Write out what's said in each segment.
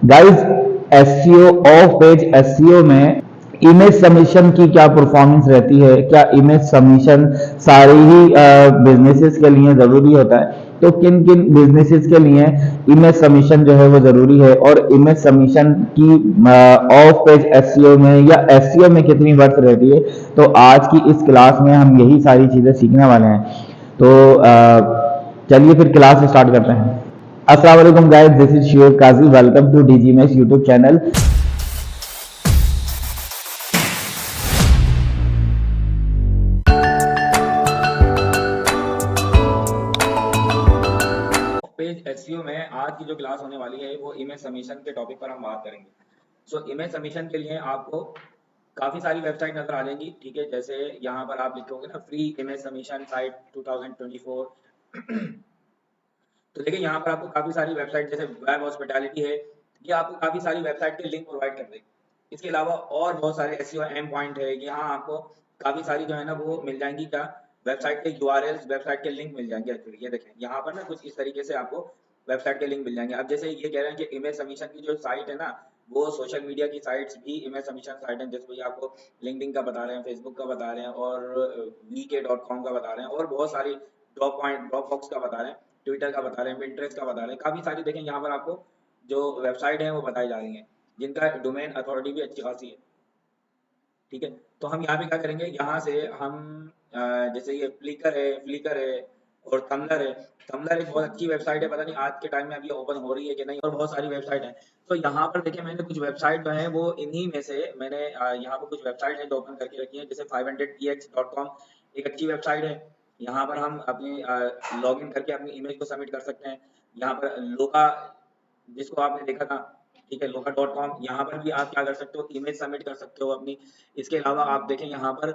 Guys, SEO of page SEO में image submission की क्या परफॉर्मेंस रहती है? क्या इमेज सबमिशन सारे ही बिजनेसेस के लिए ज़रूरी होता है? तो किन किन बिजनेसेस के लिए इमेज सबमिशन जो है वो ज़रूरी है, और इमेज सबमिशन की ऑफ पेज एसईओ में या एसईओ में कितनी वर्थ रहती है? तो आज की इस क्लास में हम यही सारी चीज़ें सीखने वाले हैं। तो चलिए फिर क्लास स्टार्ट करते हैं। अस्सलाम वालेकुम guys, this is Shiv Kazi. Welcome to डीजीमेश यूट्यूब चैनल। पेज एसईओ में आज की जो क्लास होने वाली है वो इमेज सबमिशन के टॉपिक पर हम बात करेंगे। इमेज सबमिशन के लिए आपको काफ़ी सारी वेबसाइट नज़र आ जाएंगी, ठीक है। जैसे यहाँ पर आप लिखोगे ना, फ्री इमेज सबमिशन साइट 2024। तो देखिए यहाँ पर आपको काफ़ी सारी वेबसाइट, जैसे वेब हॉस्पिटैलिटी है, ये आपको काफ़ी सारी वेबसाइट के लिंक प्रोवाइड कर देगी। इसके अलावा और बहुत सारे एसईओ एम पॉइंट है, यहाँ आपको काफ़ी सारी जो है ना वो मिल जाएंगी। क्या? वेबसाइट के यूआरएल्स, वेबसाइट के लिंक मिल जाएंगे। एक्चुअली ये देखें यहाँ पर ना कुछ इस तरीके से आपको वेबसाइट के लिंक मिल जाएंगे। अब जैसे ये कह रहे हैं कि इमेज सबमिशन की जो साइट है ना, वो सोशल मीडिया की साइट्स भी इमेज सबमिशन साइट है। जैसे आपको लिंक्डइन का बता रहे हैं, फेसबुक का बता रहे हैं, और vk.com का बता रहे हैं, और बहुत सारी ड्रॉप बॉक्स का बता रहे हैं, ट्विटर का बता रहे हैं, पिंटरेस्ट का बता रहे हैं। काफ़ी सारी देखें यहाँ पर आपको जो वेबसाइट है वो बताई जा रही हैं, जिनका डोमेन अथॉरिटी भी अच्छी खासी है, ठीक है। तो हम यहाँ पे क्या करेंगे, यहाँ से हम जैसे ये फ्लिकर है और थंबलर है। थंबलर एक बहुत अच्छी वेबसाइट है, पता नहीं आज के टाइम में अभी ओपन हो रही है कि नहीं, और बहुत सारी वेबसाइट है। तो यहाँ पर देखिए मैंने कुछ वेबसाइट जो है वो इन्हीं में से मैंने यहाँ पर कुछ वेबसाइट है जो ओपन करके रखी है। जैसे 500px.com एक अच्छी वेबसाइट है। यहाँ पर हम अपनी लॉग इन करके अपनी इमेज को सबमिट कर सकते हैं। यहाँ पर लोका, जिसको आपने देखा था, ठीक है, लोका.com, यहाँ पर भी आप क्या कर सकते हो, इमेज सबमिट कर सकते हो अपनी। इसके अलावा आप देखें यहाँ पर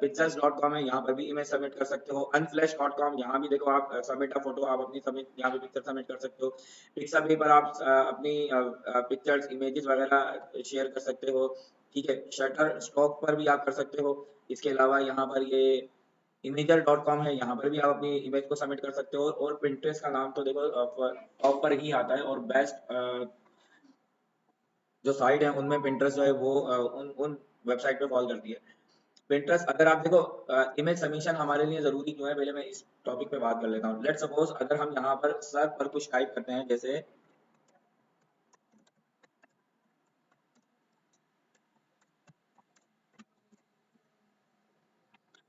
पिक्चर्स.com है, यहाँ पर भी इमेज सबमिट कर सकते हो। अनफ्लैश.com, यहाँ भी देखो आप सबमिट अ फोटो, आप अपनी सबमिट यहाँ पे पिक्चर सबमिट कर सकते हो। पिक्साबे पर आप अपनी पिक्चर्स, इमेजेस वगैरह शेयर कर सकते हो, ठीक है। शटर स्टॉक पर भी आप कर सकते हो। इसके अलावा यहाँ पर ये imager.com है, यहाँ पर भी आप अपनी इमेज को सबमिट कर सकते हो। और पिंटरेस्ट का नाम तो देखो टॉप पर ही आता है, और बेस्ट जो साइट है उनमें पिंटरेस्ट जो है वो उन वेबसाइट पे फॉलो करती है। पिंटरेस्ट, अगर आप देखो इमेज सबमिशन हमारे लिए जरूरी क्यों है, पहले मैं इस टॉपिक पे बात कर लेता हूँ। लेट सपोज अगर हम यहाँ पर सर्च पर कुछ टाइप करते हैं, जैसे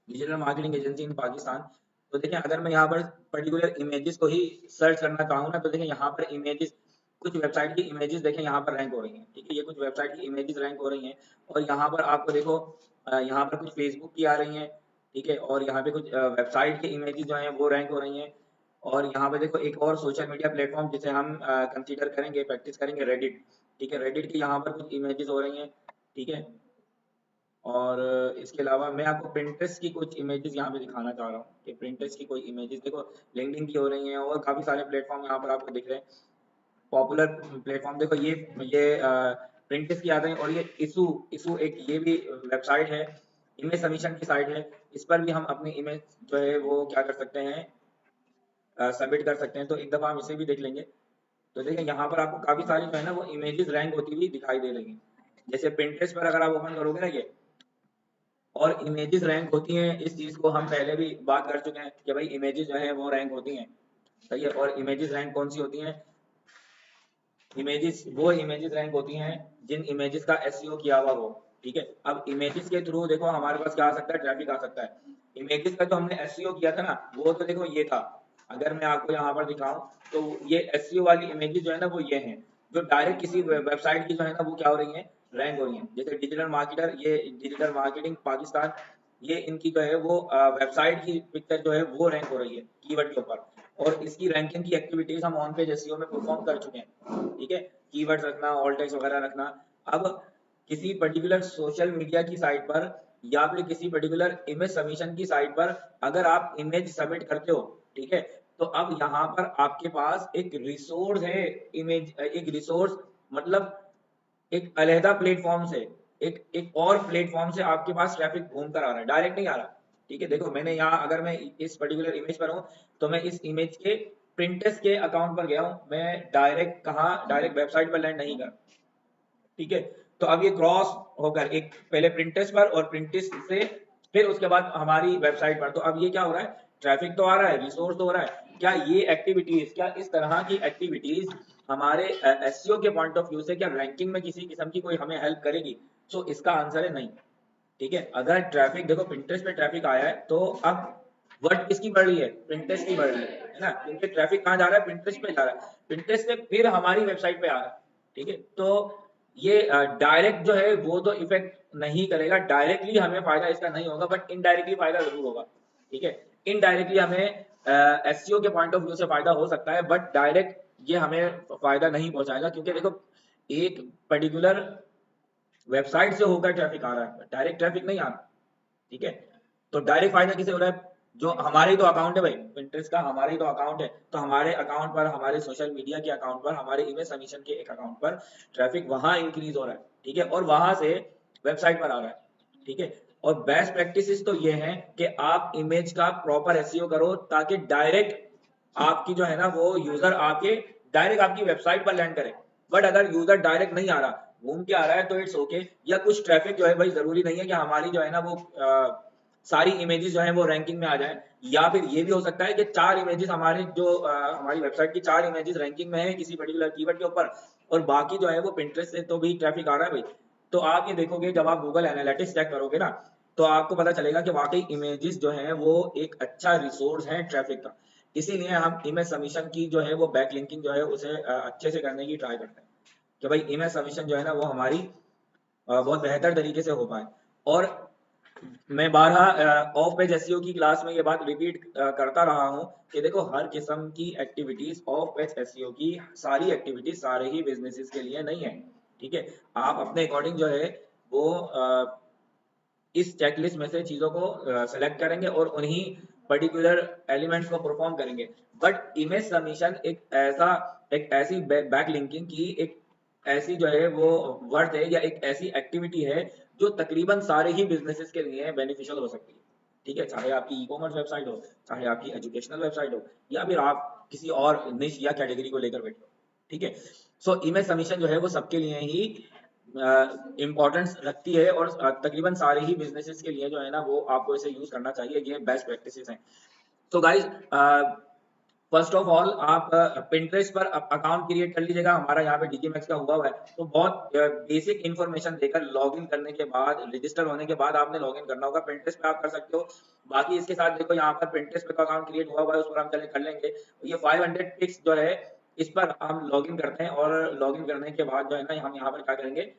डिजिटल मार्केटिंग एजेंसी इन पाकिस्तान, तो देखिए अगर मैं यहाँ पर पर्टिकुलर इमेजेस को ही सर्च करना चाहूँ ना, तो देखिए यहाँ पर इमेजेस, कुछ वेबसाइट की इमेजेस देखें यहाँ पर रैंक हो रही हैं, ठीक है। ये कुछ वेबसाइट की इमेजेस रैंक हो रही हैं, और यहाँ पर आपको देखो यहाँ पर कुछ फेसबुक की आ रही हैं, ठीक है, और यहाँ पे कुछ वेबसाइट की इमेजेस जो हैं वो रैंक हो रही हैं। और यहाँ पे देखो एक और सोशल मीडिया प्लेटफॉर्म जिसे हम कंसीडर करेंगे, प्रैक्टिस करेंगे, रेडिट, ठीक है। रेडिट की यहाँ पर कुछ इमेजेस हो रही हैं, ठीक है। और इसके अलावा मैं आपको प्रिंटेस्ट की कुछ इमेजेस यहाँ पे दिखाना चाह रहा हूँ कि प्रिंटेस्ट की कोई इमेजेस देखो लिंक्डइन की हो रही हैं, और काफ़ी सारे प्लेटफॉर्म यहाँ पर आपको दिख रहे हैं। पॉपुलर प्लेटफॉर्म देखो, ये प्रिंटेस्ट की आ रही है, और ये इशू इशू एक ये भी वेबसाइट है, इमेज सबमिशन की साइट है। इस पर भी हम अपनी इमेज जो है वो क्या कर सकते हैं, सबमिट कर सकते हैं। तो एक दफ़ा हम इसे भी देख लेंगे। तो देखिए यहाँ पर आपको काफ़ी सारी जो है ना वो इमेजेस रैंक होती हुई दिखाई दे रही हैं। जैसे प्रिंटेस्ट पर अगर आप ओपन करोगे ना ये, और इमेजेस रैंक होती हैं, इस चीज़ को हम पहले भी बात कर चुके हैं कि भाई इमेजेस जो है वो रैंक होती हैं, सही है। और इमेजेस रैंक कौन सी होती हैं, इमेजेस वो इमेजेस रैंक होती हैं जिन इमेजेस का एसईओ किया हुआ हो, ठीक है। अब इमेजेस के थ्रू देखो हमारे पास क्या आ सकता है, ट्रैफिक आ सकता है। इमेजेस का जो हमने एसईओ किया था ना, वो तो देखो ये था। अगर मैं आपको यहाँ पर दिखाऊं, तो ये एसईओ वाली इमेजेस जो है ना वो ये हैं, जो डायरेक्ट किसी वेबसाइट की जो है ना वो क्या हो रही है, रैंक हो रही है। जैसे डिजिटल मार्केटर, ये डिजिटल मार्केटिंग पाकिस्तान, ये इनकी जो है वो वेबसाइट की पिक्चर जो है वो रैंक हो रही है कीवर्ड के ऊपर। और इसकी रैंकिंग की एक्टिविटीज हम ऑन पेज एसईओ में परफॉर्म कर चुके हैं, ठीक है। कीवर्ड्स रखना, ऑल टेक्स्ट वगैरह रखना। अब किसी पर्टिकुलर सोशल मीडिया की साइट पर, या फिर किसी पर्टिकुलर इमेज सबमिशन की साइट पर अगर आप इमेज सबमिट करते हो, ठीक है, तो अब यहाँ पर आपके पास एक रिसोर्स है, इमेज एक रिसोर्स, मतलब एक अलहदा प्लेटफॉर्म से, एक एक और प्लेटफॉर्म से आपके पास ट्रैफिक घूम कर आ रहा है, डायरेक्ट नहीं आ रहा, ठीक है। देखो मैंने यहाँ, अगर मैं इस पर्टिकुलर इमेज पर हूँ, तो मैं इस इमेज के प्रिंटेस्ट के अकाउंट पर गया हूँ मैं, डायरेक्ट कहाँ, डायरेक्ट वेबसाइट पर लैंड नहीं कर, ठीक है। तो अब ये क्रॉस होकर एक पहले प्रिंटेस्ट पर और प्रिंटेस्ट से फिर उसके बाद हमारी वेबसाइट पर, तो अब ये क्या हो रहा है, ट्रैफिक तो आ रहा है, रिसोर्स तो हो रहा है, क्या ये एक्टिविटीज, क्या इस तरह की एक्टिविटीज हमारे एसईओ के पॉइंट ऑफ व्यू से क्या रैंकिंग में किसी किस्म की कोई हमें हेल्प करेगी? तो इसका आंसर है नहीं, ठीक है। अगर ट्रैफिक देखो पिंटरेस्ट पे ट्रैफिक आया है तो अब वर्ड किसकी बढ़ रही है, पिंटरेस्ट की बढ़ रही है ना, क्योंकि ट्रैफिक कहाँ जा रहा है, पिंटरेस्ट पे जा रहा है, पिंटरेस्ट से फिर हमारी वेबसाइट पे आ रहा है, ठीक है। तो ये डायरेक्ट जो है वो तो इफेक्ट नहीं करेगा, डायरेक्टली हमें फायदा इसका नहीं होगा, बट इनडायरेक्टली फायदा जरूर होगा, ठीक है। इनडायरेक्टली हमें एसईओ के पॉइंट ऑफ व्यू से फायदा हो सकता है, बट डायरेक्ट ये हमें फायदा नहीं पहुंचाएगा, क्योंकि देखो एक पर्टिकुलर वेबसाइट से होकर ट्रैफिक आ रहा है, डायरेक्ट ट्रैफिक नहीं आ रहा, ठीक है। तो डायरेक्ट फायदा किसे हो रहा है, जो हमारे ही तो अकाउंट है भाई, पिंटरेस्ट का हमारे ही तो अकाउंट है, तो हमारे अकाउंट पर, हमारे सोशल मीडिया के अकाउंट पर, हमारे इमेज सबमिशन के एक अकाउंट पर ट्रैफिक वहां इंक्रीज हो रहा है, ठीक है, और वहां से वेबसाइट पर आ रहा है, ठीक है। और बेस्ट प्रैक्टिसेस तो ये है कि आप इमेज का प्रॉपर एसईओ करो, ताकि डायरेक्ट आपकी जो है ना वो यूजर आके डायरेक्ट आपकी वेबसाइट पर लैंड करे। बट अगर यूजर डायरेक्ट नहीं आ रहा, घूम के आ रहा है, तो इट्स ओके, या कुछ ट्रैफिक जो है भाई, जरूरी नहीं है कि हमारी जो है ना वो सारी इमेजेस जो है वो रैंकिंग में आ जाए, या फिर ये भी हो सकता है कि चार इमेजेस हमारे जो हमारी वेबसाइट की चार इमेजेस रैंकिंग में है किसी पर्टिकुलर कीवर्ड के ऊपर, और बाकी जो है वो पिंटरेस्ट से तो भी ट्रैफिक आ रहा है भाई। तो आप ये देखोगे जब आप गूगल एनालिटिक्स चेक करोगे ना, तो आपको पता चलेगा कि वाकई इमेजेस जो है वो एक अच्छा रिसोर्स है ट्रैफिक का। इसीलिए हम इमेज सबमिशन की जो है वो बैक लिंकिंग जो है उसे अच्छे से करने की ट्राई करते हैं, कि भाई इमेज सबमिशन जो है ना वो हमारी बहुत बेहतर तरीके से हो पाए। और मैं बारहा ऑफ पेज एसईओ की क्लास में ये बात रिपीट करता रहा हूँ कि देखो हर किस्म की एक्टिविटीज ऑफ पेज एसईओ की, सारी एक्टिविटीज सारे ही बिजनेसेस के लिए नहीं है, ठीक है। आप अपने अकॉर्डिंग जो है वो इस चेकलिस्ट में से चीजों को सेलेक्ट करेंगे और उन्हीं पर्टिकुलर एलिमेंट्स को परफॉर्म करेंगे। बट इमेज सबमिशन एक ऐसी बैक लिंकिंग की एक ऐसी जो है वो वर्थ है, या एक ऐसी एक्टिविटी है जो तकरीबन सारे ही बिजनेसेस के लिए बेनिफिशियल हो सकती है, ठीक है। चाहे आपकी ई कॉमर्स वेबसाइट हो, चाहे आपकी एजुकेशनल वेबसाइट हो, या फिर आप किसी और निश या कैटेगरी को लेकर बैठे हो, ठीक है। सो इमेज सबमिशन जो है वो सबके लिए ही इम्पोर्टेंस रखती है, और तकरीबन सारे ही बिजनेसेस के लिए जो है ना वो आपको इसे यूज करना चाहिए, ये बेस्ट प्रैक्टिसेस हैं। तो गाइज फर्स्ट ऑफ ऑल आप पिंटरेस्ट पर अकाउंट क्रिएट कर लीजिएगा, हमारा यहाँ पे डीजीमैक्स का हुआ है, तो बहुत बेसिक इन्फॉर्मेशन देकर लॉगिन करने के बाद, रजिस्टर होने के बाद आपने लॉगिन करना होगा। पिंटरेस्ट पे आप कर सकते हो, बाकी इसके साथ देखो यहाँ पर पिंटरेस्ट पे अकाउंट क्रिएट हुआ हुआ है, उस पर हम चले कर लेंगे। ये 500 पिक्स जो है इस पर हम लॉगिन करते हैं, और लॉगिन करने के बाद जो है ना हम यहाँ पर क्या करेंगे,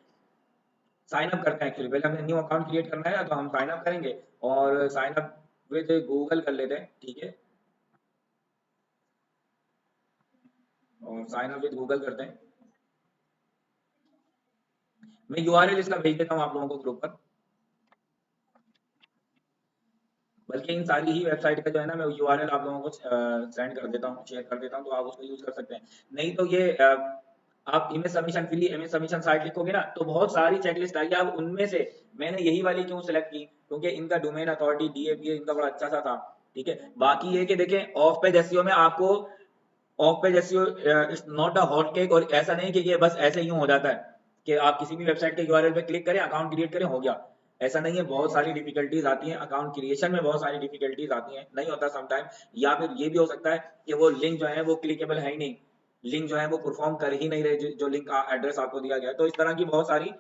साइन अप करते हैं। एक्चुअली पहले हमें न्यू अकाउंट क्रिएट करना है, तो हम साइन अप करेंगे, और साइन अप विद गूगल कर लेते हैं, ठीक है, और साइन अप विद गूगल करते हैं। मैं यूआरएल इसका भेज देता हूँ आप लोगों को ग्रुप पर, बल्कि इन सारी ही वेबसाइट का जो है ना मैं यूआरएल आप लोगों को सेंड कर देता हूँ, शेयर कर देता हूँ, तो आप उसको यूज कर सकते हैं। नहीं तो ये आप इमेज सबमिशन के लिए इमेज सबमिशन साइट लिखोगे ना, तो बहुत सारी चेकलिस्ट आएगी। अब उनमें से मैंने यही वाली क्यों सिलेक्ट की, क्योंकि इनका डोमेन अथॉरिटी डीएपीए इनका बड़ा अच्छा सा था, ठीक है। बाकी ये कि देखें ऑफ पेज एसईओ में आपको, of page SEO it's not a hot cake, और ऐसा नहीं कि ये बस ऐसे यूं हो जाता है कि आप किसी भी वेबसाइट के यूआरएल पे क्लिक करें, अकाउंट क्रिएट करें, हो गया। ऐसा नहीं है, बहुत सारी डिफिकल्टीज आती हैं अकाउंट क्रिएशन में, बहुत सारी डिफिकल्टीज आती हैं, नहीं होता समटाइम। या फिर ये भी हो सकता है कि वो लिंक जो है वो क्लिकेबल है ही नहीं, लिंक जो है वो परफॉर्म कर ही नहीं रहे, जो लिंक का एड्रेस आपको दिया गया है। तो इस तरह की बहुत सारी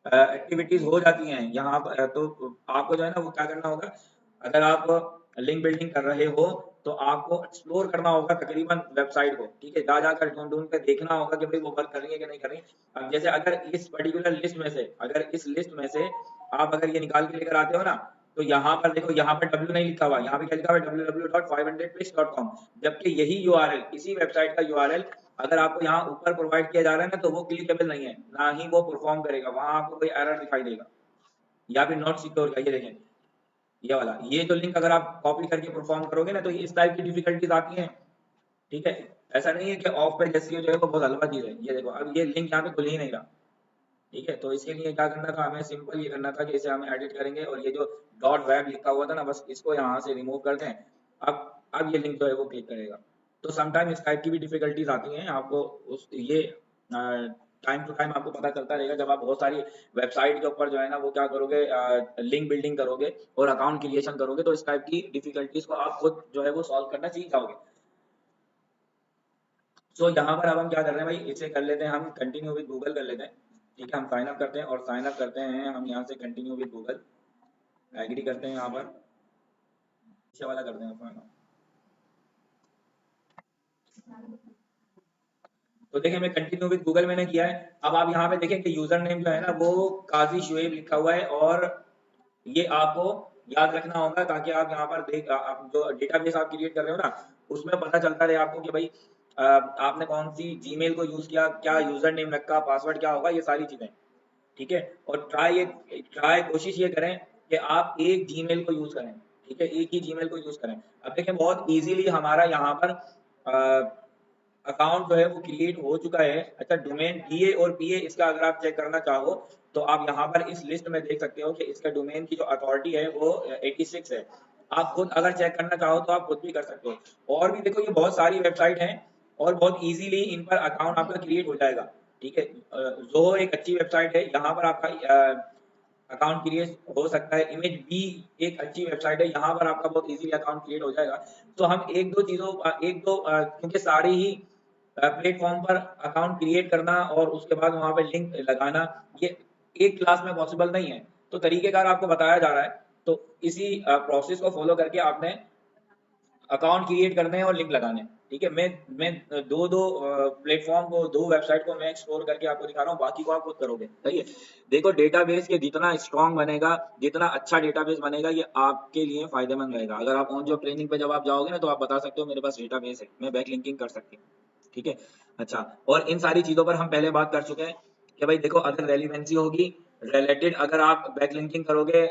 एक्टिविटीज हो जाती हैं यहाँ पर। तो आपको जो है ना वो क्या करना होगा, अगर आप लिंक बिल्डिंग कर रहे हो, तो आपको एक्सप्लोर करना होगा तकरीबन वेबसाइट को, ठीक है, जा जाकर ढूंढ ढूंढ कर देखना होगा कि भाई वो वर्क कर रही है कि नहीं कर रही। अब जैसे अगर इस पर्टिकुलर लिस्ट में से, अगर इस लिस्ट में से आप अगर ये निकाल के लेकर आते हो ना, तो यहाँ पर देखो, यहाँ पर W नहीं लिखा हुआ, यहाँ पे क्या लिखा हुआ है, www.500pix.com, जबकि यही यूआरएल, इसी वेबसाइट का यूआरएल अगर आपको यहाँ ऊपर प्रोवाइड किया जा रहा है ना, तो वो क्लिकेबल नहीं है, ना ही वो परफॉर्म करेगा, वहां आपको कोई एरर दिखाई देगा, या फिर नॉट सिक्योर का। ये देखें, ये वाला, ये जो लिंक अगर आप कॉपी करके परफॉर्म करोगे ना, तो इस टाइप की डिफिकल्टीज आती हैं, ठीक है। ऐसा नहीं है कि ऑफ पेज एसईओ जो है वो बहुत हलवा चीज है। ये देखो, अब ये लिंक यहाँ पे खुल ही नहीं रहा, ठीक है। तो इसके लिए क्या करना था हमें, सिंपल ये करना था कि इसे हम एडिट करेंगे, और ये जो डॉट वेब लिखा हुआ था ना, बस इसको यहाँ से रिमूव कर दें। अब ये लिंक जो है वो क्लिक करेगा, तो समटाइम इस टाइप की भी डिफिकल्टीज आती हैं आपको। उस ये टाइम टू टाइम आपको पता चलता रहेगा जब आप बहुत सारी वेबसाइट के ऊपर जो है ना वो क्या करोगे, लिंक बिल्डिंग करोगे और अकाउंट क्रिएशन करोगे, तो इस टाइप की डिफिकल्टीज को आप खुद जो है वो सॉल्व करना सीख जाओगे। सो यहाँ पर अब हम क्या कर रहे हैं भाई, इसे कर लेते हैं हम कंटिन्यू विद गूगल कर लेते हैं। ठीक है, हम साइन अप करते हैं और साइन अप करते हैं हम यहाँ से कंटिन्यू विद गूगल, एग्री करते हैं यहाँ पर, पीछे वाला करते हैं sign up। तो देखिए मैं कंटिन्यू विद गूगल मैंने किया है। अब आप यहाँ पे देखें कि यूजर नेम जो है ना वो काजी शुएब लिखा हुआ है, और ये आपको याद रखना होगा ताकि आप यहाँ पर आप जो डेटाबेस आप क्रिएट कर रहे हो ना उसमें पता चलता रहे आपको कि भाई आपने कौन सी जीमेल को यूज किया, क्या यूजर नेम रखा, पासवर्ड क्या होगा, ये सारी चीजें। ठीक है, और ट्राई कोशिश ये करें कि आप एक जीमेल को यूज करें। ठीक है, एक ही जीमेल को यूज करें। अब देखें बहुत इजीली हमारा यहाँ पर अकाउंट जो है वो क्रिएट हो चुका है। अच्छा, डोमेन डीए और पीए इसका अगर आप चेक करना चाहो तो आप यहाँ पर इस लिस्ट में देख सकते हो कि इसका डोमेन की जो अथॉरिटी है वो 86 है। आप खुद अगर चेक करना चाहो तो आप खुद भी कर सकते हो। और भी देखो ये बहुत सारी वेबसाइट हैं और बहुत इजीली इन पर अकाउंट आपका क्रिएट हो जाएगा। ठीक है, जोहो एक अच्छी वेबसाइट है, यहाँ पर आपका अकाउंट क्रिएट हो सकता है। इमेज बी एक अच्छी वेबसाइट है, यहाँ पर आपका बहुत इजीली अकाउंट क्रिएट हो जाएगा। तो हम एक दो क्योंकि सारे ही प्लेटफॉर्म पर अकाउंट क्रिएट करना और उसके बाद वहां पे लिंक लगाना ये एक क्लास में पॉसिबल नहीं है। तो तरीकेकार आपको बताया जा रहा है, तो इसी प्रोसेस को फॉलो करके आपने अकाउंट क्रिएट करने हैं और लिंक लगाने हैं। ठीक है, मैं दो प्लेटफॉर्म को, दो वेबसाइट को मैं एक्सप्लोर करके आपको दिखा रहा हूँ, बाकी को आप खुद करोगे। सही है, देखो डेटाबेस के जितना स्ट्रांग बनेगा, जितना अच्छा डेटाबेस बनेगा, ये आपके लिए फायदेमंद रहेगा। अगर आप ऑन जॉब ट्रेनिंग पे जब आप जाओगे ना तो आप बता सकते हो मेरे पास डेटाबेस है, मैं बैक लिंकिंग कर सकती हूँ। ठीक है, अच्छा, और इन सारी चीजों पर हम पहले बात कर चुके हैं कि भाई देखो अगर रेलिवेंसी होगी, रिलेटेड अगर आप बैकलिंकिंग करोगे,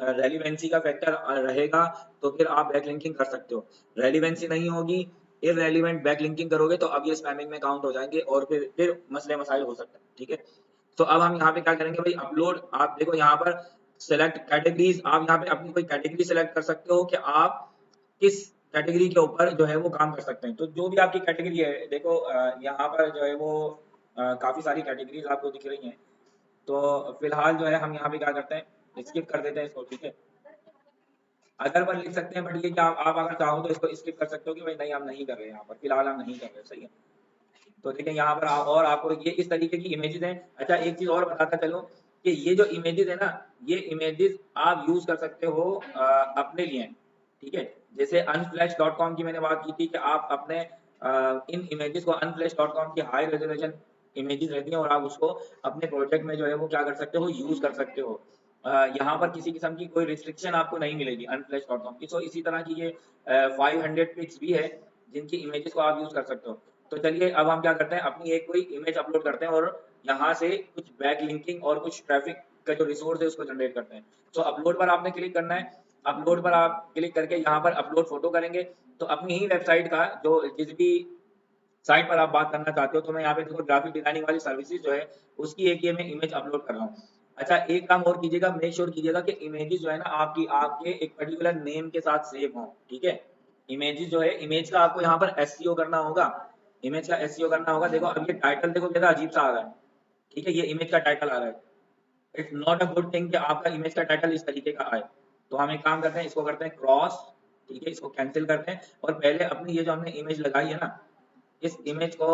रेलिवेंसी का फैक्टर रहेगा तो फिर आप बैकलिंकिंग कर सकते हो। रेलिवेंसी नहीं होगी, इररेलीवेंट बैकलिंकिंग करोगे तो अब ये स्पैमिंग में काउंट हो जाएंगे और फिर मसले मसाइल हो सकते हैं। ठीक है, तो अब हम यहाँ पे क्या करेंगे भाई, अपलोड। आप देखो यहाँ पर सेलेक्ट कैटेगरीज, आप यहाँ पे अपनी कोई कैटेगरी सेलेक्ट कर सकते हो कि आप किस कैटेगरी के ऊपर जो है वो काम कर सकते हैं। तो जो भी आपकी कैटेगरी है, देखो यहाँ पर जो है वो काफी सारी कैटेगरीज आपको दिख रही हैं। तो फिलहाल जो है हम यहाँ पे क्या करते हैं, स्किप कर देते हैं इसको। ठीक है, अदर पर लिख सकते हैं, बट ये क्या आप अगर चाहो तो इसको स्किप कर सकते हो कि भाई नहीं हम नहीं कर रहे हैं, यहाँ पर फिलहाल हम नहीं कर रहे। सही है, तो देखिए यहाँ पर और आपको ये इस तरीके की इमेजेस हैं। अच्छा, एक चीज और बताता चलो कि ये जो इमेजेस है ना, ये इमेजेस आप यूज कर सकते हो अपने लिए। ठीक है, जैसे unflash.com की मैंने बात की थी कि आप अपने इन इमेजेस को unflash.com की हाई रेजोल्यूशन इमेजेस रहती हैं और आप उसको अपने प्रोजेक्ट में जो है वो क्या कर सकते हो, यूज कर सकते हो। यहाँ पर किसी किस्म की कोई रिस्ट्रिक्शन आपको नहीं मिलेगी unflash.com की। तो इसी तरह की ये 500 पिक्स भी है जिनकी इमेजेस को आप यूज कर सकते हो। तो चलिए अब हम क्या करते हैं, अपनी एक कोई इमेज अपलोड करते हैं और यहाँ से कुछ बैक लिंकिंग और कुछ ट्रैफिक का जो रिसोर्स है उसको जनरेट करते हैं। तो अपलोड पर आपने क्लिक करना है। अपलोड पर आप क्लिक करके यहाँ पर अपलोड फोटो करेंगे तो अपनी ही वेबसाइट का जो जिस भी साइट पर आप बात करना चाहते हो, तो मैं यहाँ पे देखो ग्राफिक डिजाइनिंग वाली सर्विसेज जो है उसकी एक ये मैं इमेज अपलोड कर रहा हूँ। अच्छा, एक काम और कीजिएगा, मेक श्योर कीजिएगा कि इमेजेस जो है ना आपकी आपके एक पर्टिकुलर नेम के साथ सेव हो। ठीक है, इमेजेस जो है, इमेज का आपको यहाँ पर एसईओ करना होगा, इमेज का एसईओ करना होगा। देखो अब ये टाइटल देखो कितना अजीब सा आ रहा है। ठीक है, ये इमेज का टाइटल आ रहा है। It's not a good thing कि आपका इमेज का टाइटल इस तरीके का आए। तो हम एक काम करते हैं, इसको करते हैं क्रॉस। ठीक है, इसको कैंसिल करते हैं और पहले अपनी ये जो हमने इमेज लगाई है ना, इस इमेज को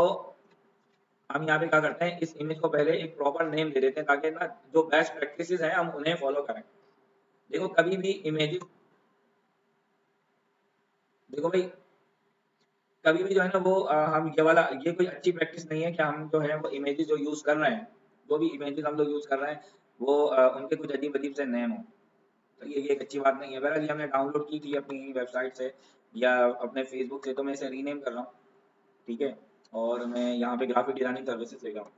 हम यहाँ पे क्या करते हैं, इस इमेज को पहले एक प्रॉपर नेम दे देते हैं ताकि ना जो बेस्ट प्रैक्टिसेस हैं हम उन्हें फॉलो करें। देखो कभी भी इमेजेस, देखो भाई कभी भी जो है ना वो हम ये वाला, ये कोई अच्छी प्रैक्टिस नहीं है कि हम जो है वो इमेजेस जो यूज कर रहे हैं, जो भी इमेजेस हम लोग यूज कर रहे हैं वो उनके कुछ अजीब अजीब से नेम हो। तो ये एक अच्छी बात नहीं है। बहरहाल ये हमने डाउनलोड की थी अपनी वेबसाइट से या अपने फेसबुक से, तो मैं इसे रीनेम कर रहा हूँ। ठीक है, और मैं यहाँ पे ग्राफिक डिजाइनिंग सर्विसेज ले रहा हूँ।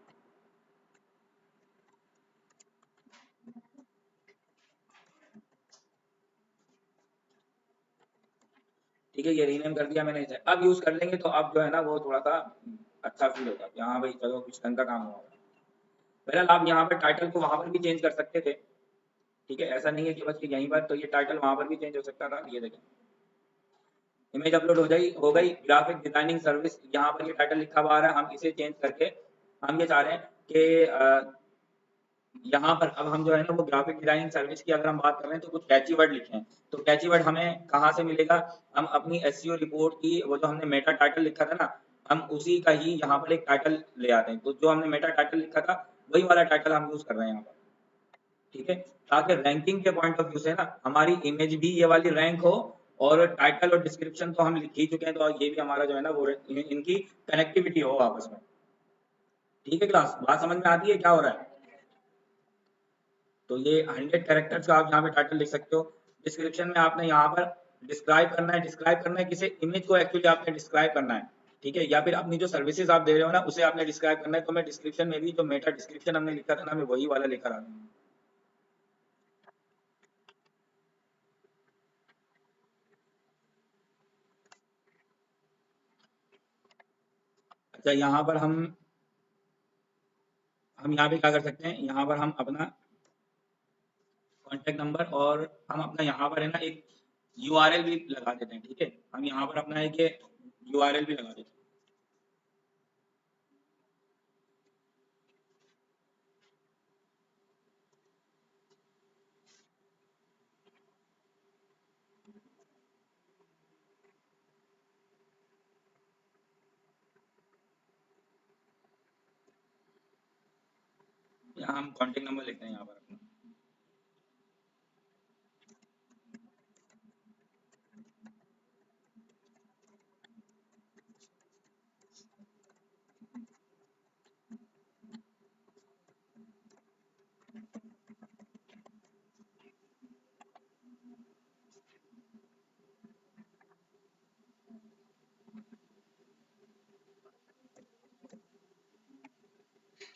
ठीक है, ये रीनेम कर दिया मैंने इसे। अब यूज कर लेंगे तो अब जो है ना वो थोड़ा सा अच्छा फील होगा कि हाँ भाई चलो कुछ ढंग का काम हुआ। बहरहाल आप यहाँ पर टाइटल को वहां पर भी चेंज कर सकते थे। ठीक है, ऐसा नहीं है कि बस कि यहीं पर, तो ये टाइटल वहां पर भी चेंज हो सकता था। ये देखें, इमेज अपलोड हो गई। ग्राफिक डिजाइनिंग सर्विस, यहाँ पर ये टाइटल लिखा हुआ आ रहा है, हम इसे चेंज करके हम ये चाह रहे हैं कि यहाँ पर अब हम जो है ना वो ग्राफिक डिजाइनिंग सर्विस की अगर हम बात कर रहे हैं तो कुछ कैची वर्ड लिखे हैं। तो कैची वर्ड हमें कहाँ से मिलेगा? हम अपनी एसईओ रिपोर्ट की वो जो हमने मेटा टाइटल लिखा था ना, हम उसी का ही यहाँ पर एक टाइटल ले आते हैं। तो जो हमने मेटा टाइटल लिखा था वही वाला टाइटल हम यूज कर रहे हैं यहाँ पर, ठीक है, ताकि रैंकिंग के पॉइंट ऑफ व्यू से ना हमारी इमेज भी ये वाली रैंक हो, और टाइटल और डिस्क्रिप्शन तो हम लिख ही चुके हैं, तो ये भी हमारा जो है ना वो इनकी कनेक्टिविटी हो आपस में। ठीक है क्लास, बात समझ में आती है क्या हो रहा है? तो ये 100 कैरेक्टर्स का आप यहाँ पे टाइटल लिख सकते हो। डिस्क्रिप्शन में आपने यहाँ पर डिस्क्राइब करना है किसी इमेज को, एक्चुअली आपने डिस्क्राइब करना है, ठीक है, या फिर अपनी जो सर्विसेज आप दे रहे हो ना उसे आपने डिस्क्राइब करना है। तो मैं डिस्क्रिप्शन में भी जो मेटा डिस्क्रिप्शन हमने लिखा था ना, मैं वही वाला लेकर आ रहा हूँ। अच्छा, यहाँ पर हम यहाँ पे क्या कर सकते हैं, यहाँ पर हम अपना कॉन्टेक्ट नंबर और हम अपना यहाँ पर है ना एक यूआरएल भी लगा देते हैं, ठीक है, हम यहाँ पर अपना एक यूआरएल भी लगा देते हैं। यहाँ हम कॉन्टेक्ट नंबर लिखते हैं यहाँ पर अपना।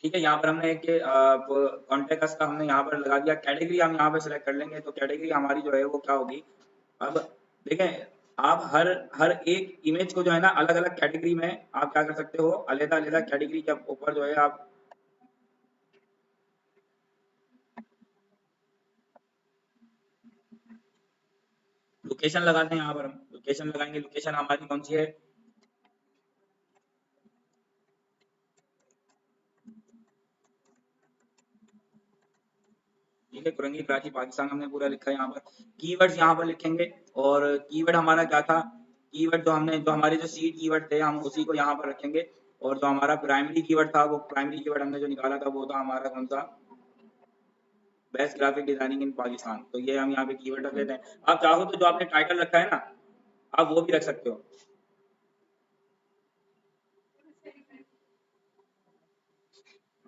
ठीक है, यहाँ पर हमने एक कॉन्टेक्ट का हमने यहाँ पर लगा दिया। कैटेगरी हम यहाँ पे सिलेक्ट कर लेंगे, तो कैटेगरी हमारी जो है वो क्या होगी? अब देखें, आप हर हर एक इमेज को जो है ना अलग अलग कैटेगरी में आप क्या कर सकते हो, अलग अलग कैटेगरी के ऊपर जो है आप लोकेशन लगाते हैं। यहाँ पर हम लोकेशन लगाएंगे, लोकेशन हमारी कौन सी है? ठीक है, कुरंगी कराची पाकिस्तान हमने पूरा लिखा है। यहाँ पर कीवर्ड्स यहाँ पर लिखेंगे, और कीवर्ड हमारा क्या था? कीवर्ड जो हमारे जो सीड कीवर्ड थे हम उसी को यहाँ पर रखेंगे, और जो हमारा प्राइमरी कीवर्ड था वो प्राइमरी कीवर्ड हमने जो निकाला था वो था हमारा कौन सा? बेस्ट ग्राफिक डिजाइनिंग इन पाकिस्तान। तो ये हम यहाँ पे कीवर्ड रख लेते हैं। आप चाहो तो जो आपने टाइटल रखा है ना, आप वो भी रख सकते हो।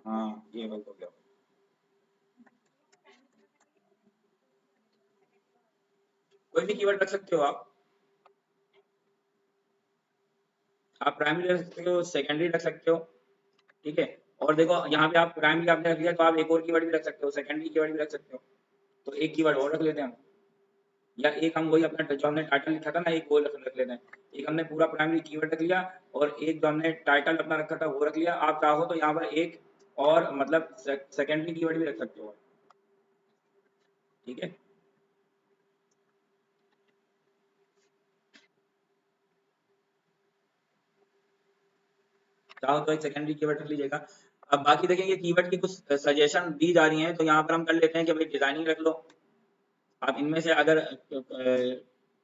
हाँ, ये गलत हो गया। कोई भी कीवर्ड रख सकते हो आप प्राइमरी रख सकते हो, सेकेंडरी रख सकते हो, ठीक है। और देखो यहाँ पे आप प्राइमरी आपने रख लिया, तो आप एक और कीवर्ड भी रख सकते हो, सेकेंडरी कीवर्ड भी रख सकते हो। तो एक कीवर्ड और रख लेते हैं हम, या एक हम वही अपना जो हमने टाइटल लिखा था ना एक वो रख लेते हैं। एक हमने पूरा प्राइमरी कीवर्ड रख लिया, और एक जो हमने टाइटल अपना रखा था वो रख लिया। आप चाहो तो यहाँ पर एक और मतलब सेकेंडरी कीवर्ड भी रख सकते हो, ठीक है। चाहो तो एक सेकेंडरी कीवर्ड रख लीजिएगा। अब बाकी देखेंगे कीवर्ड की कुछ सजेशन दी जा रही हैं, तो यहाँ पर हम कर लेते हैं कि भाई डिजाइनिंग रख लो। आप इनमें से अगर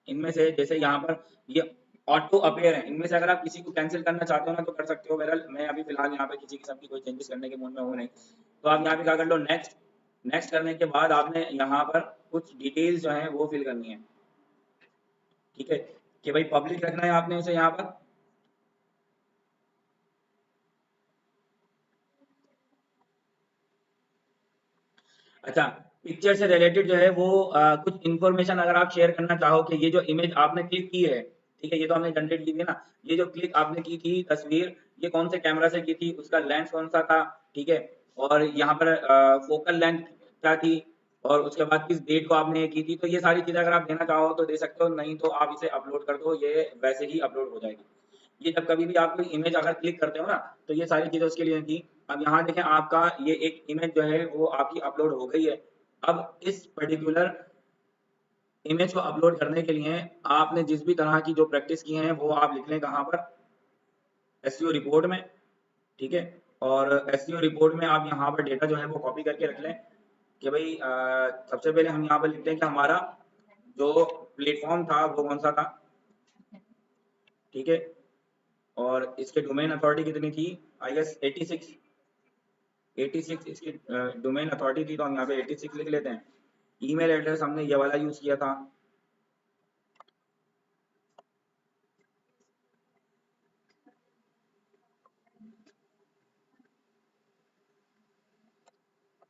इनमें से जैसे यहाँ पर ये ऑटो अपेयर है, इनमें से अगर आप किसी को कैंसिल करना चाहते हो ना तो कर सकते हो। बहरहाल मैं अभी फिलहाल यहाँ पे किसी किस्म की कोई चेंजेस करने के मूड में हूँ नहीं। तो आप यहाँ पे क्या कर लो, नेक्स्ट। नेक्स्ट करने के बाद आपने यहाँ पर कुछ डिटेल्स जो है वो फिल करनी है, ठीक है, कि भाई पब्लिक रखना है आपने इसे यहाँ पर। अच्छा, पिक्चर से रिलेटेड जो है वो कुछ इन्फॉर्मेशन अगर आप शेयर करना चाहो कि ये जो इमेज आपने क्लिक की है, ठीक है, ये तो हमने जनरेट की थी ना, ये जो क्लिक आपने की थी तस्वीर, ये कौन से कैमरा से की थी, उसका लेंस कौन सा था, ठीक है, और यहाँ पर फोकल लेंथ क्या थी, और उसके बाद किस डेट को आपने ये की थी। तो ये सारी चीजें अगर आप देना चाहो तो दे सकते हो, नहीं तो आप इसे अपलोड कर दो, ये वैसे ही अपलोड हो जाएगी। ये जब कभी भी आप कोई इमेज अगर क्लिक करते हो ना, तो ये सारी चीजें उसके लिए थी। अब यहाँ देखें, आपका ये एक इमेज जो है वो आपकी अपलोड हो गई है। अब इस पर्टिकुलर इमेज को अपलोड करने के लिए आपने जिस भी तरह की जो प्रैक्टिस की है वो आप लिख लें कहाँ पर, एसईओ रिपोर्ट में, ठीक है। और एसईओ रिपोर्ट में आप यहाँ पर डेटा जो है वो कॉपी करके रख लें कि भाई सबसे पहले हम यहाँ पर लिखते हैं कि हमारा जो प्लेटफॉर्म था वो कौन सा था, ठीक है। और इसके डोमेन अथॉरिटी कितनी थी, आई गेस 86 इसकी डोमेन अथॉरिटी थी, तो हम यहाँ पे 86 लिख लेते हैं। ईमेल एड्रेस हमने ये वाला यूज किया था,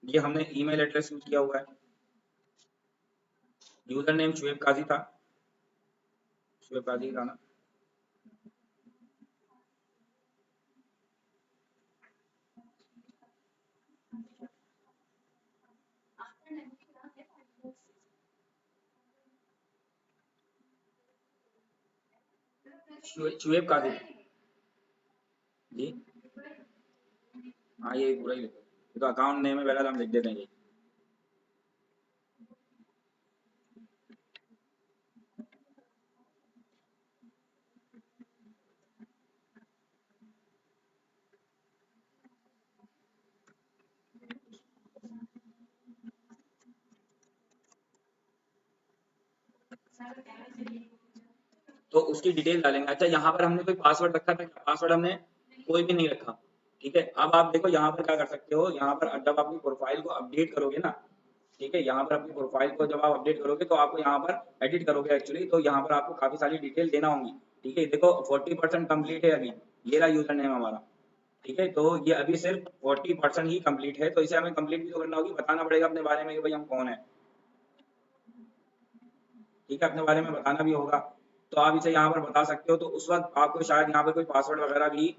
ये हमने ईमेल एड्रेस यूज किया हुआ है। यूजर नेम शुएब काजी था, शुएब काजी था ना। शुएब काजी जी, हाँ ये पूरा ही लिखो, ये तो अकाउंट नेम है, पहले तो हम लिख देते हैं ये। तो उसकी डिटेल डालेंगे। अच्छा यहाँ पर हमने कोई पासवर्ड रखा था, पासवर्ड हमने कोई भी नहीं रखा, ठीक है। अब आप देखो यहाँ पर क्या कर सकते हो, यहाँ पर जब अपनी प्रोफाइल को अपडेट करोगे ना, ठीक है, यहाँ पर अपनी प्रोफाइल को जब आप अपडेट करोगे तो आपको यहाँ पर एडिट करोगे एक्चुअली, तो यहाँ पर आपको काफी सारी डिटेल देना होंगी, ठीक है। देखो 40% कंप्लीट है अभी, ये रहा यूजर नेम हमारा, ठीक है। तो ये अभी सिर्फ 40% ही कंप्लीट है, तो इसे हमें कंप्लीट भी तो करना होगी, बताना पड़ेगा अपने बारे में कि भाई हम कौन है, ठीक है, अपने बारे में बताना भी होगा। तो आप इसे यहाँ पर बता सकते हो, तो उस वक्त आपको शायद यहाँ पर कोई पासवर्ड वगैरह भी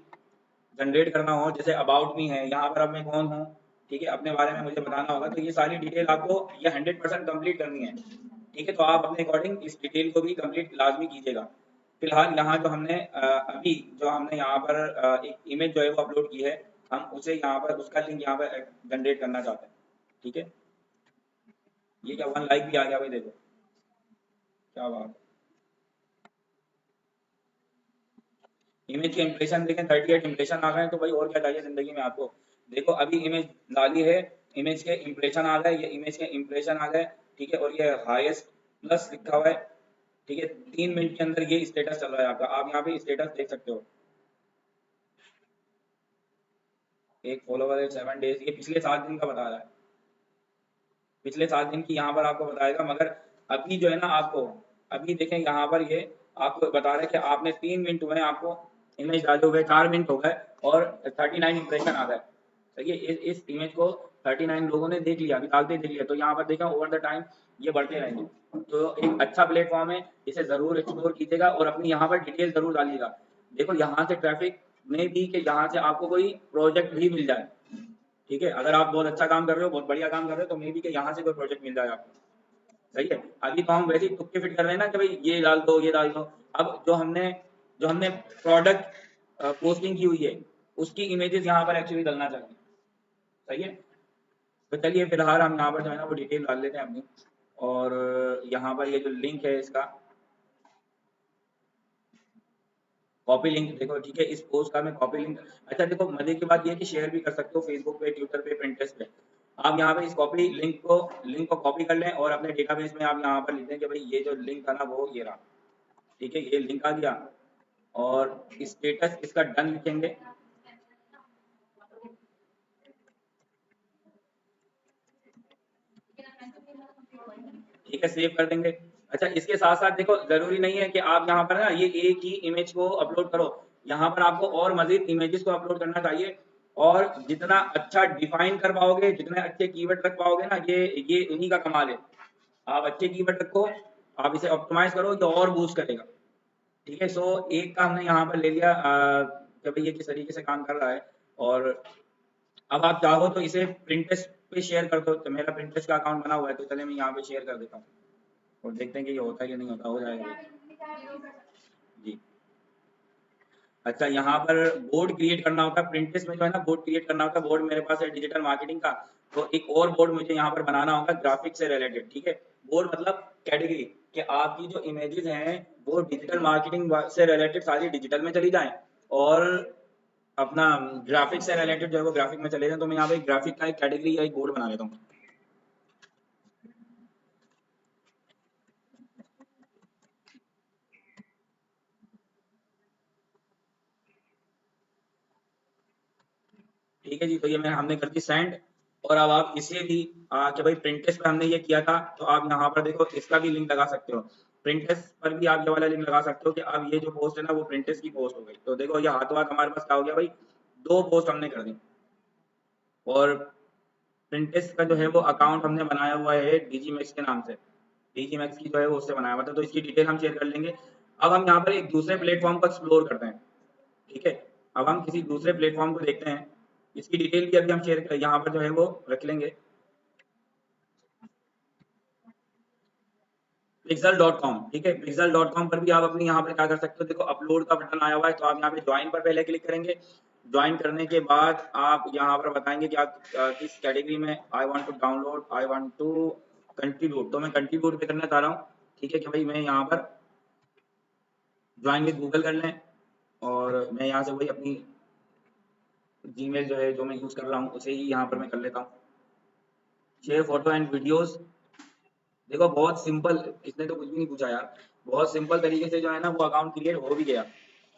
जनरेट करना हो, जैसे अबाउट मी है, यहाँ पर अब मैं कौन हूँ, ठीक है, अपने बारे में मुझे बताना होगा, तो ये सारी डिटेल आपको ये 100% कंप्लीट करनी है, ठीक है। तो आप अपने अकॉर्डिंग इस डिटेल को भी कंप्लीट लाजमी कीजिएगा। फिलहाल यहाँ जो हमने अभी जो हमने यहाँ पर एक इमेज जो है वो अपलोड की है, हम उसे यहाँ पर उसका लिंक यहाँ पर जनरेट करना चाहते हैं, ठीक है। ये क्या 1 लाइक भी आ गया भाई, देखो क्या बात। इमेज के इंप्रेशन देखें 38 इंप्रेशन आ गए, तो भाई और क्या चाहिए जिंदगी में आपको। देखो अभी इमेज डाली है, इमेज के इंप्रेशन आ गए, ये इमेज के इंप्रेशन आ गए, ठीक है। और ये हाईएस्ट प्लस लिखा हुआ है, ठीक है। 3 मिनट के अंदर ये स्टेटस चल रहा है आपका, आप यहाँ पे स्टेटस देख सकते हो। एक फॉलोवर है 7 डेज, ये पिछले 7 दिन का बता रहा है, पिछले 7 दिन की यहाँ पर आपको बताएगा। मगर अभी जो है ना आपको, अभी देखें यहाँ पर ये आपको बता रहा है कि आपने 3 मिनट हुए आपको इमेज डाले हुए, 4 मिनट हो गए और 39 इंप्रेशन आ गए, सही है। इस इमेज को 39 लोगों ने देख लिया, अभी डालते ही देख लिया, तो यहाँ पर देखा ओवर द टाइम ये बढ़ते रहेंगे। तो एक अच्छा प्लेटफॉर्म है, इसे जरूर एक्सप्लोर कीजिएगा और अपनी यहाँ पर डिटेल जरूर डालिएगा। देखो यहाँ से ट्रैफिक में भी कि यहाँ से आपको कोई प्रोजेक्ट भी मिल जाए, ठीक है। अगर आप बहुत अच्छा काम कर रहे हो, बहुत बढ़िया काम कर रहे हो, तो मे बी कि यहाँ से कोई प्रोजेक्ट मिल जाए आपको, सही है। अभी तो हम वैसे ही तुक्के फिट कर रहे हैं ना कि भाई ये डाल दो ये डाल दो। अब जो हमने प्रोडक्ट पोस्टिंग की हुई है उसकी इमेजेस यहाँ पर एक्चुअली डलना चाहिए, सही है। तो चलिए फिलहाल हम यहाँ पर जो है ना वो डिटेल डाल लेते हैं अपनी। और यहाँ पर ये जो लिंक है इसका कॉपी लिंक देखो, ठीक है, इस पोस्ट का मैं कॉपी लिंक। अच्छा देखो मजे की बात ये है कि शेयर भी कर सकते हो फेसबुक पे, ट्विटर पे, पिंटरेस्ट पे। आप यहाँ पे इस कॉपी लिंक को कॉपी कर लें और अपने डेटाबेस में आप यहाँ पर लिख दें कि भाई ये जो लिंक था ना वो ये रहा, ठीक है, ये लिंक आ गया। और स्टेटस इसका डन लिखेंगे, ठीक है, सेव कर देंगे। अच्छा इसके साथ साथ देखो जरूरी नहीं है कि आप यहाँ पर ना ये एक ही इमेज को अपलोड करो, यहाँ पर आपको और मजीद इमेजेस को अपलोड करना चाहिए। और जितना अच्छा डिफाइन कर पाओगे, जितने अच्छे कीवर्ड रख पाओगे ना, ये उन्हीं का कमाल है। आप अच्छे कीवर्ड रखो, आप इसे ऑप्टिमाइज करो, ये और बूस्ट करेगा, ठीक है। सो एक का हमने यहाँ पर ले लिया कि भाई ये किस तरीके से काम कर रहा है। और अब आप चाहो तो इसे प्रिंटेस्ट पे शेयर कर दो, तो मेरा प्रिंटेस्ट का अकाउंट बना हुआ है, तो चले मैं यहाँ पे शेयर कर देता हूँ और देखते हैं कि ये होता है कि नहीं होता, हो जाएगा ये। जी। अच्छा यहाँ पर बोर्ड क्रिएट करना होता है प्रिंटेस्ट में, जो है ना बोर्ड क्रिएट करना होता है। बोर्ड मेरे पास है डिजिटल मार्केटिंग का, तो एक और बोर्ड मुझे यहाँ पर बनाना होगा ग्राफिक्स से रिलेटेड, ठीक है। बोर्ड मतलब कैटेगरी, कि आपकी जो इमेजेस हैं वो डिजिटल मार्केटिंग से रिलेटेड सारी डिजिटल में चली जाएं और अपना ग्राफिक से रिलेटेड जो है वो ग्राफिक में चले जाएं। तो मैं यहाँ पे ग्राफिक का एक कैटेगरी या एक बोर्ड बना लेता हूँ। ठीक है जी, तो ये मैं हमने कर दी सेंड। और अब आप इसे भी कि भाई प्रिंटेस पे हमने ये किया था, तो आप यहाँ पर देखो इसका भी लिंक लगा सकते हो। प्रिंटेस पर भी आप ये वाला लिंक लगा सकते हो कि अब ये जो पोस्ट है ना वो प्रिंटेस की पोस्ट हो गई। तो देखो ये हाथों हाथ हमारे पास क्या हो गया भाई, 2 पोस्ट हमने कर दी। और प्रिंटेस का जो है वो अकाउंट हमने बनाया हुआ है डीजीमैक्स के नाम से, डीजीमैक्स की जो है वो उससे बनाया हुआ था, तो इसकी डिटेल हम शेयर कर लेंगे। अब हम यहाँ पर एक दूसरे प्लेटफॉर्म को एक्सप्लोर करते हैं। ठीक है, अब हम किसी दूसरे प्लेटफॉर्म को देखते हैं, इसकी डिटेल भी अभी हम शेयर यहाँ पर जो है वो रख लेंगे। pixel.com, ठीक है, pixel.com पर भी आप अपनी यहाँ पर क्या कर सकते हो, देखो अपलोड का बटन आया हुआ है, तो आप यहाँ पे ज्वाइन पर पहले क्लिक करेंगे। ज्वाइन करने के बाद आप यहाँ पर बताएंगे कि आप किस कैटेगरी में I want to download, I want to contribute, तो मैं कंट्रीब्यूट पे करना चाह रहा हूँ। ठीक है कि भाई मैं यहाँ पर ज्वाइन विद गूगल कर लें और मैं यहाँ से वही अपनी जीमेल जो है जो मैं यूज कर रहा हूँ उसे ही यहाँ पर मैं कर लेता हूँ। शेयर फोटो एंड वीडियोस, देखो बहुत सिंपल, इसने तो कुछ भी नहीं पूछा यार, बहुत सिंपल तरीके से जो है ना वो अकाउंट क्रिएट हो भी गया।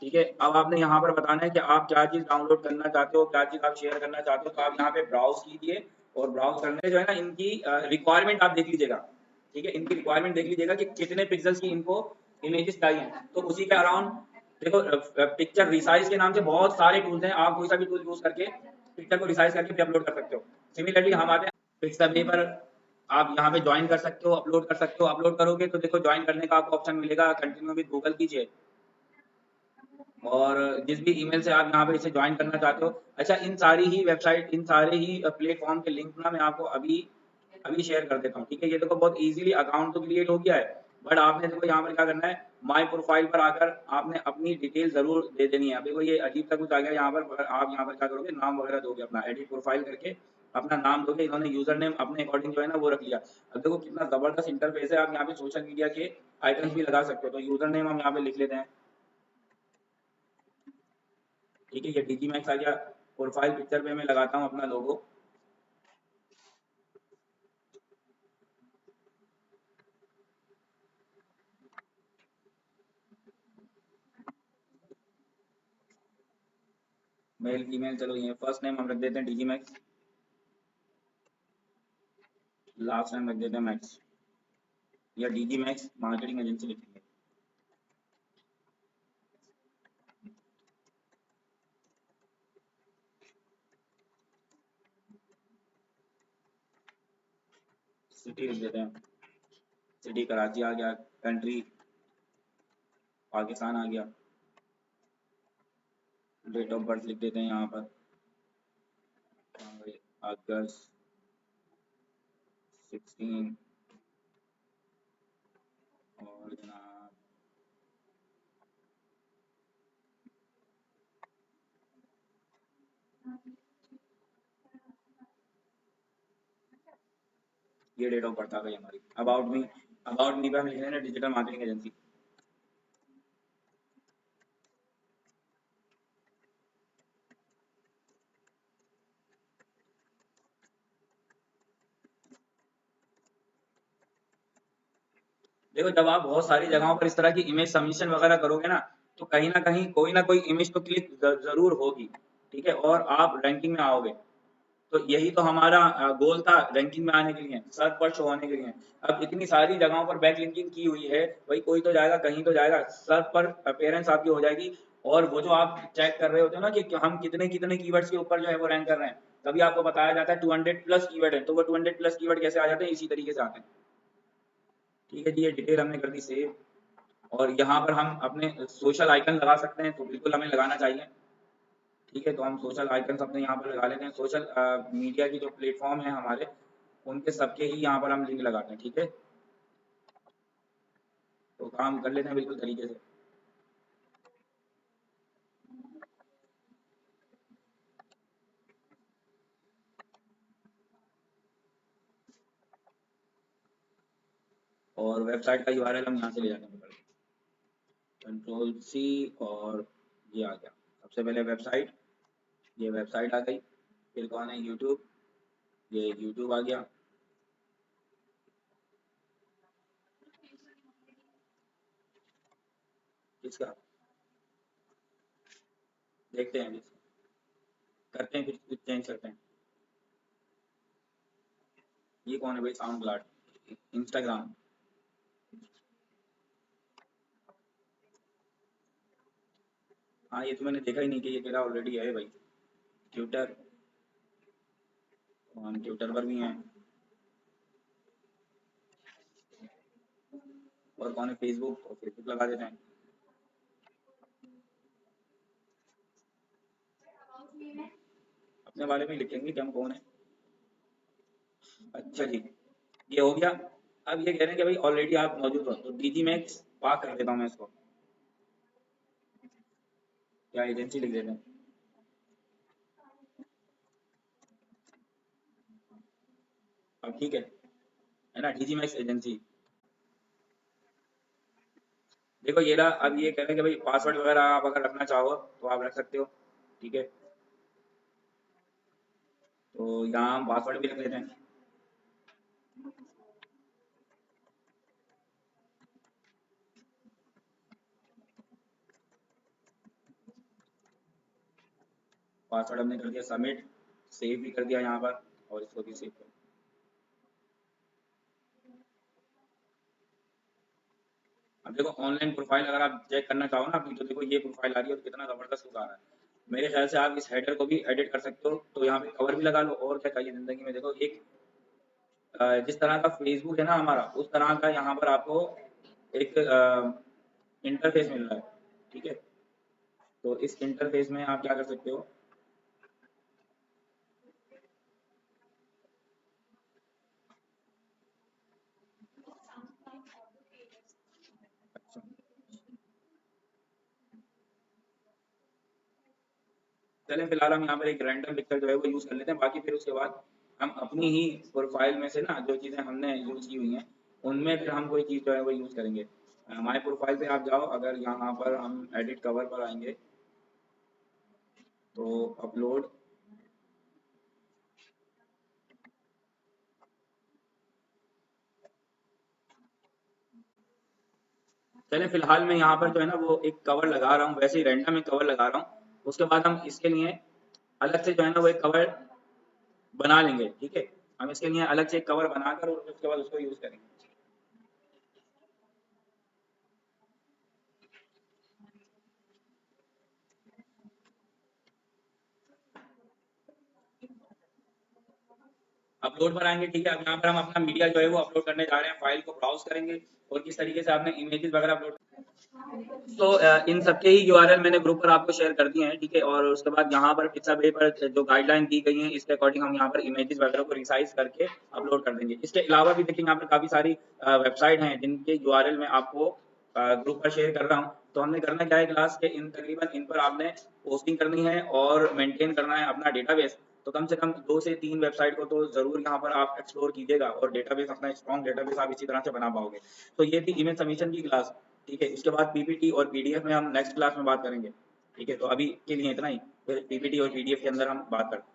ठीक है, अब आपने यहाँ पर बताना है कि आप क्या चीज डाउनलोड करना चाहते हो, क्या चीज आप शेयर करना चाहते हो, तो आप यहाँ पे ब्राउज कीजिए और ब्राउज करने जो है ना इनकी रिक्वायरमेंट आप देख लीजिएगा। ठीक है, इनकी रिक्वायरमेंट देख लीजिएगा कि कितने पिक्सल्स की इनको इमेजेस चाहिए, तो उसी के अराउंड देखो पिक्चर रिसाइज के नाम से बहुत सारे टूल्स हैं, आप कोई सा भी टूल यूज करके पिक्चर को रिसाइज करके भी अपलोड कर सकते हो। सिमिलरली हम आते हैं पिक्सबे पर, आप यहाँ पे ज्वाइन कर सकते हो, अपलोड कर सकते हो। अपलोड करोगे तो देखो ज्वाइन करने का आपको ऑप्शन मिलेगा, कंटिन्यू विद गूगल कीजिए और जिस भी ईमेल से आप यहाँ पे इसे ज्वाइन करना चाहते हो। अच्छा, इन सारी ही वेबसाइट, इन सारे ही प्लेटफॉर्म के लिंक ना मैं आपको अभी अभी शेयर कर देता हूँ। ठीक है, ये देखो बहुत इजीली अकाउंट तो क्रिएट हो गया है, बट आपने देखो यहाँ पर क्या करना है, माय प्रोफाइल पर आकर आपने अपनी डिटेल जरूर दे देनी है। देखो ये अजीब सा कुछ आ गया यहाँ पर, आप यहाँ पर क्या करोगे, नाम वगैरह दोगे, अपना एडिट प्रोफाइल करके अपना नाम दोगे। इन्होंने यूजर नेम अपने अकॉर्डिंग जो है ना वो रख लिया। अब देखो कितना जबरदस्त इंटरफेस है, आप यहाँ पे सोशल मीडिया के आइकन्स भी लगा सकते हो। तो यूजर नेम हम यहाँ पे लिख लेते हैं। ठीक है, ये डीजी मैक्स आ गया। प्रोफाइल पिक्चर पे मैं लगाता हूँ अपना लोगो। मेल ईमेल, चलो ये फर्स्ट नेम हम रख देते हैं डीजी मैक्स, लास्ट नेम रख देते हैं मैक्स, या डीजी मैक्स मार्केटिंग एजेंसी लिखेंगे। सिटी लिख देते हैं, सिटी कराची आ गया, कंट्री पाकिस्तान आ गया, डेट ऑफ बर्थ लिख देते हैं यहाँ पर अगस्त 16 और जनाब ये डेट ऑफ बर्थ आ गई हमारी। अबाउट मी पे हम लिख रहे हैं डिजिटल मार्केटिंग एजेंसी। देखो जब आप बहुत सारी जगहों पर इस तरह की इमेज सबमिशन वगैरह करोगे ना, तो कहीं ना कोई इमेज तो क्लिक जरूर होगी। ठीक है, और आप रैंकिंग में आओगे। तो यही तो हमारा गोल था, रैंकिंग में आने के लिए, सर्च पर शो होने के लिए। अब इतनी सारी जगहों पर बैक लिंकिंग की हुई है, भाई कोई तो जाएगा कहीं तो जाएगा, सर्च पर अपेयरेंस आपकी हो जाएगी। और वो जो आप चेक कर रहे होते हो ना कि हम कितने कितने कीवर्ड्स के ऊपर जो है वो रैंक कर रहे हैं, तभी आपको बताया जाता है 200 प्लस कीवर्ड है, तो वो 200 प्लस कीवर्ड कैसे आ जाते हैं, इसी तरीके से आते हैं। ठीक है जी, ये डिटेल हमने कर दी सेव। और यहाँ पर हम अपने सोशल आइकन लगा सकते हैं, तो बिल्कुल हमें लगाना चाहिए। ठीक है, तो हम सोशल आइकन अपने यहाँ पर लगा लेते हैं। सोशल मीडिया की जो प्लेटफॉर्म है हमारे, उनके सबके ही यहाँ पर हम लिंक लगाते हैं। ठीक है, तो काम कर लेते हैं बिल्कुल तरीके से। और वेबसाइट का यूआरएल हम यहाँ से ले जाते हैं, कंट्रोल सी, और ये आ गया। सबसे पहले वेबसाइट, ये वेबसाइट आ गई। फिर कौन है, यूट्यूब, ये यूट्यूब आ गया। इसका देखते हैं, करते हैं, कुछ चेंज करते हैं। ये कौन है भाई, साउंड क्लाउड, इंस्टाग्राम, हाँ ये तो मैंने देखा ही नहीं कि ये मेरा ऑलरेडी है भाई। ट्विटर, हम ट्विटर पर भी हैं। और कौन है, फेसबुक, और फेसबुक लगा देते हैं। अपने बारे में लिखेंगे कि हम कौन है। अच्छा जी, ये हो गया। अब ये कह रहे हैं कि भाई ऑलरेडी आप मौजूद हो, तो डीजी मैक्स पास कर देता हूँ मैं इसको, क्या एजेंसी लिख देते हैं। अब ठीक है ना, डीजी मैक्स एजेंसी। देखो ये रहा। अब ये कह रहे हैं कि भाई पासवर्ड वगैरह आप अगर रखना चाहो तो आप रख सकते हो, ठीक है। तो यहाँ हम पासवर्ड भी रख लेते हैं। पासवर्ड हमने कर दिया सबमिट, सेव भी कर दिया यहाँ पर, और इसको भी सेव कर। अब देखो ऑनलाइन प्रोफाइल अगर आप चेक करना चाहो ना अपनी, तो देखो ये प्रोफाइल आ रही है और कितना जबरदस्त लुक आ रहा है। मेरे ख्याल से आप इस हेडर को भी एडिट कर सकते हो, तो यहाँ पे कवर भी लगा लो, और क्या चाहिए जिंदगी में। देखो एक जिस तरह का फेसबुक है ना हमारा, उस तरह का यहाँ पर आपको एक इंटरफेस मिल रहा है, ठीक है। तो इस इंटरफेस में आप क्या कर सकते हो, चलें फिलहाल हम यहाँ पर एक रैंडम पिक्चर जो है वो यूज़ कर लेते हैं। बाकी फिर उसके बाद हम अपनी ही प्रोफाइल में से ना जो चीज़ें हमने यूज़ की हुई हैं, उनमें फिर हम कोई चीज़ जो है वो यूज़ करेंगे। हमारे प्रोफाइल पे आप जाओ, अगर यहाँ पर हम एडिट कवर पर आएंगे, तो अपलोड, चलें फिलहाल मैं यहाँ पर जो है ना वो एक कवर लगा रहा हूँ, वैसे ही रैंडम एक कवर लगा रहा हूँ। उसके बाद हम इसके लिए अलग से जो है ना वो एक कवर बना लेंगे, ठीक है। हम इसके लिए अलग से एक कवर बनाकर और उसके बाद उसको यूज़ करेंगे। अपलोड पर आएंगे, ठीक है। अब यहाँ पर हम अपना मीडिया जो है वो अपलोड करने जा रहे हैं। फाइल को ब्राउज करेंगे और किस तरीके से आपने इमेजेस वगैरह अपलोड, तो इन सबके ही यूआरएल मैंने ग्रुप पर आपको शेयर कर दिए हैं, ठीक है। और उसके बाद यहाँ पर पिक्साबे पर जो गाइडलाइन दी गई है, इसके अकॉर्डिंग हम यहाँ पर इमेजेस वगैरह को रिसाइज करके अपलोड कर देंगे। इसके अलावा भी देखिए यहाँ पर काफी सारी वेबसाइट हैं जिनके यूआरएल मैं आपको ग्रुप पर शेयर कर रहा हूँ। तो हमने करना क्या है क्लास के, इन तकरीबन इन पर आपने पोस्टिंग करनी है और मेंटेन करना है अपना डेटाबेस। तो कम से कम 2 से 3 वेबसाइट को तो जरूर यहाँ पर आप एक्सप्लोर कीजिएगा, और डेटाबेस अपना स्ट्रॉन्ग डेटाबेस आप इसी तरह से बना पाओगे। तो ये थी इमेज सबमिशन की क्लास, ठीक है। इसके बाद पीपीटी और पीडीएफ में हम नेक्स्ट क्लास में बात करेंगे, ठीक है। तो अभी के लिए इतना ही, फिर पीपीटी और पीडीएफ के अंदर हम बात करते हैं।